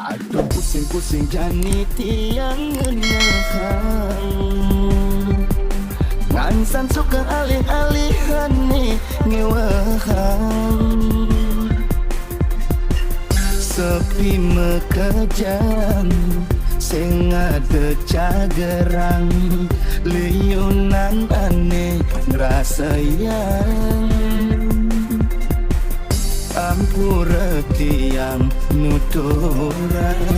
Aduh pusing-pusing jani tiang ngenyahan Ngansan suka alih-alihan nih ngewahan Sepi mekejang sing ada cagerang liunan aneh rasa yang ampura tiang nuturan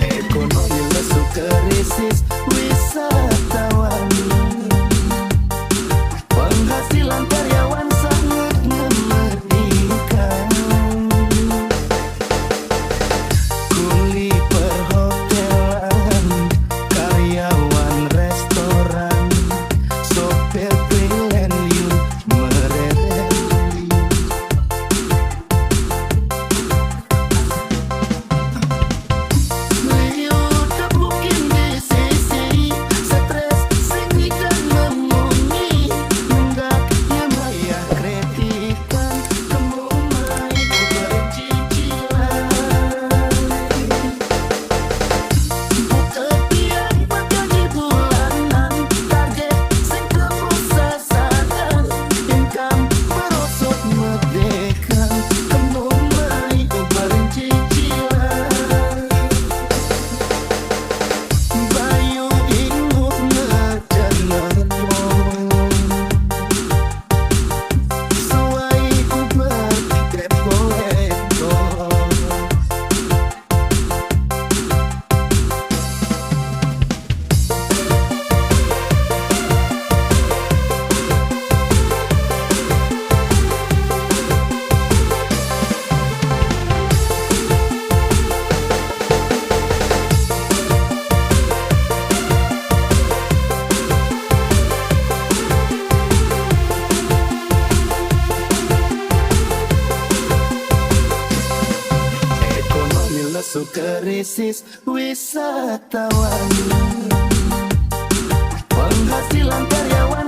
ekonomi lesu krisis wisatawan penghasilan karyawan sangat memedihkan kuli perhotelan karyawan restoran sopir prilenium mereret liu tepukin di sisi stres singgikan memungi menggaknya maya kreditan kamu mulai bercicilan buka tiang bergaji bulanan target sing keprosesan income merosot medekan kamu mulai bercicilan bayu ingut ngejalan suai uber depo-depo ekonomi lesu krisis wisatawan penghasilan karyawan